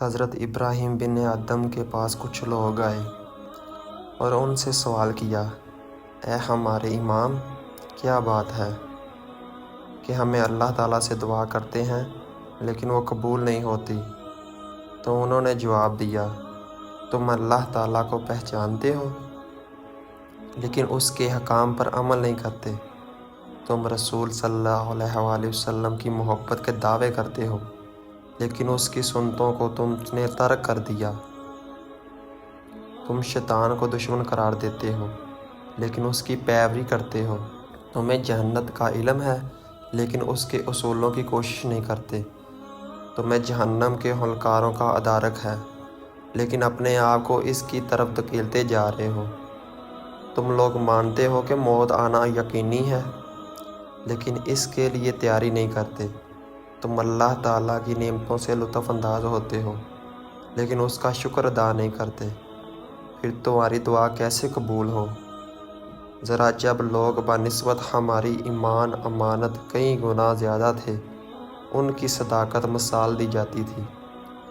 حضرت ابراہیم بن آدم کے پاس کچھ لوگ آئے اور ان سے سوال کیا، اے ہمارے امام، کیا بات ہے کہ ہمیں اللہ تعالیٰ سے دعا کرتے ہیں لیکن وہ قبول نہیں ہوتی؟ تو انہوں نے جواب دیا، تم اللہ تعالیٰ کو پہچانتے ہو لیکن اس کے احکام پر عمل نہیں کرتے۔ تم رسول صلی اللہ علیہ وآلہ وسلم کی محبت کے دعوے کرتے ہو لیکن اس کی سنتوں کو تم نے ترک کر دیا۔ تم شیطان کو دشمن قرار دیتے ہو لیکن اس کی پیروی کرتے ہو۔ تمہیں جہنت کا علم ہے لیکن اس کے اصولوں کی کوشش نہیں کرتے۔ تمہیں جہنم کے ہلکاروں کا ادارک ہے لیکن اپنے آپ کو اس کی طرف دھکیلتے جا رہے ہو۔ تم لوگ مانتے ہو کہ موت آنا یقینی ہے لیکن اس کے لیے تیاری نہیں کرتے۔ تم اللہ تعالیٰ کی نعمتوں سے لطف انداز ہوتے ہو لیکن اس کا شکر ادا نہیں کرتے۔ پھر تمہاری دعا کیسے قبول ہو؟ ذرا جب لوگ بنسبت ہماری ایمان امانت کئی گنا زیادہ تھے، ان کی صداقت مثال دی جاتی تھی،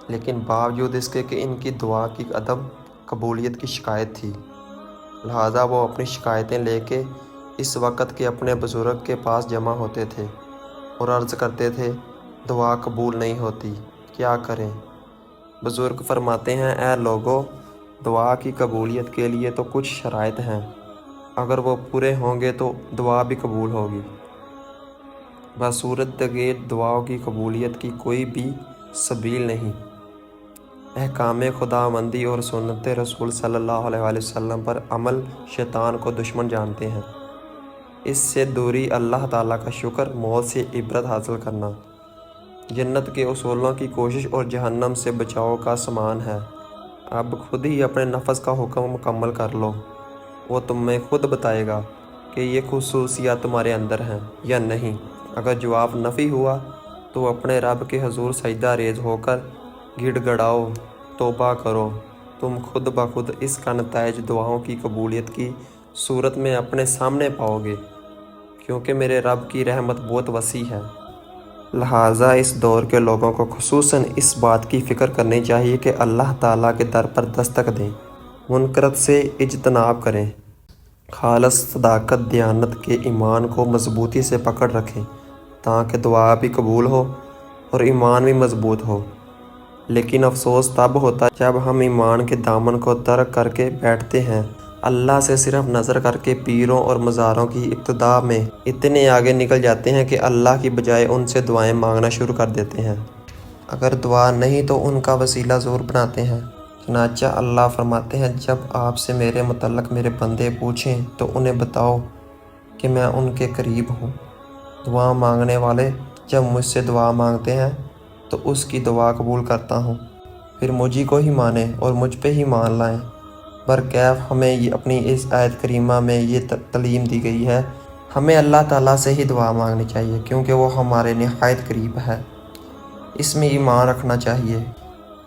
لیکن باوجود اس کے کہ ان کی دعا کی عدم قبولیت کی شکایت تھی، لہٰذا وہ اپنی شکایتیں لے کے اس وقت کے اپنے بزرگ کے پاس جمع ہوتے تھے اور عرض کرتے تھے، دعا قبول نہیں ہوتی، کیا کریں؟ بزرگ فرماتے ہیں، اے لوگو، دعا کی قبولیت کے لیے تو کچھ شرائط ہیں، اگر وہ پورے ہوں گے تو دعا بھی قبول ہوگی۔ بصورت دیگر دعاؤں کی قبولیت کی کوئی بھی سبیل نہیں۔ احکام خداوندی اور سنت رسول صلی اللہ علیہ وآلہ وسلم پر عمل شیطان کو دشمن جانتے ہیں۔ اس سے دوری اللہ تعالیٰ کا شکر، موت سے عبرت حاصل کرنا، جنت کے اصولوں کی کوشش اور جہنم سے بچاؤ کا سامان ہے۔ اب خود ہی اپنے نفس کا حکم مکمل کر لو، وہ تمہیں خود بتائے گا کہ یہ خصوصیات تمہارے اندر ہیں یا نہیں۔ اگر جواب نفی ہوا تو اپنے رب کے حضور سجدہ ریز ہو کر گڑ گڑاؤ، توبہ کرو، تم خود بخود اس کا نتائج دعاؤں کی قبولیت کی صورت میں اپنے سامنے پاؤ گے، کیونکہ میرے رب کی رحمت بہت وسیع ہے۔ لہٰذا اس دور کے لوگوں کو خصوصاً اس بات کی فکر کرنی چاہیے کہ اللہ تعالیٰ کے در پر دستک دیں، منکرات سے اجتناب کریں، خالص صداقت دیانت کے ایمان کو مضبوطی سے پکڑ رکھیں تاکہ دعا بھی قبول ہو اور ایمان بھی مضبوط ہو۔ لیکن افسوس تب ہوتا ہے جب ہم ایمان کے دامن کو ترک کر کے بیٹھتے ہیں، اللہ سے صرف نظر کر کے پیروں اور مزاروں کی ابتدا میں اتنے آگے نکل جاتے ہیں کہ اللہ کی بجائے ان سے دعائیں مانگنا شروع کر دیتے ہیں۔ اگر دعا نہیں تو ان کا وسیلہ ضرور بناتے ہیں۔ چنانچہ اللہ فرماتے ہیں، جب آپ سے میرے متعلق میرے بندے پوچھیں تو انہیں بتاؤ کہ میں ان کے قریب ہوں۔ دعا مانگنے والے جب مجھ سے دعا مانگتے ہیں تو اس کی دعا قبول کرتا ہوں، پھر مجھے کو ہی مانیں اور مجھ پہ ہی مان لائیں۔ برکیف ہمیں اپنی اس آیت کریمہ میں یہ تعلیم دی گئی ہے، ہمیں اللہ تعالیٰ سے ہی دعا مانگنی چاہیے کیونکہ وہ ہمارے نہایت قریب ہے۔ اس میں ایمان رکھنا چاہیے،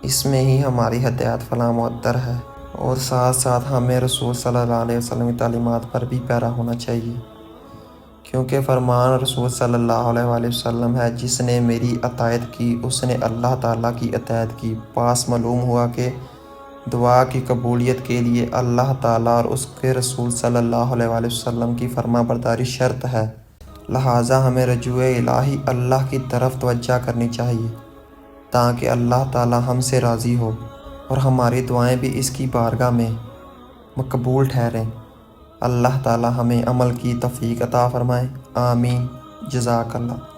اس میں ہی ہماری ہدایت فلاح معطر ہے، اور ساتھ ساتھ ہمیں رسول صلی اللہ علیہ وسلم کی تعلیمات پر بھی پیرا ہونا چاہیے، کیونکہ فرمان رسول صلی اللہ علیہ وآلہ وسلم ہے، جس نے میری اطاعت کی اس نے اللہ تعالیٰ کی اطاعت کی۔ پاس معلوم ہوا کہ دعا کی قبولیت کے لیے اللہ تعالیٰ اور اس کے رسول صلی اللہ علیہ وآلہ وسلم کی فرما برداری شرط ہے، لہٰذا ہمیں رجوع الہی اللہ کی طرف توجہ کرنی چاہیے تاکہ اللہ تعالیٰ ہم سے راضی ہو اور ہماری دعائیں بھی اس کی بارگاہ میں مقبول ٹھہریں۔ اللہ تعالیٰ ہمیں عمل کی توفیق عطا فرمائے، آمین، جزاک اللہ۔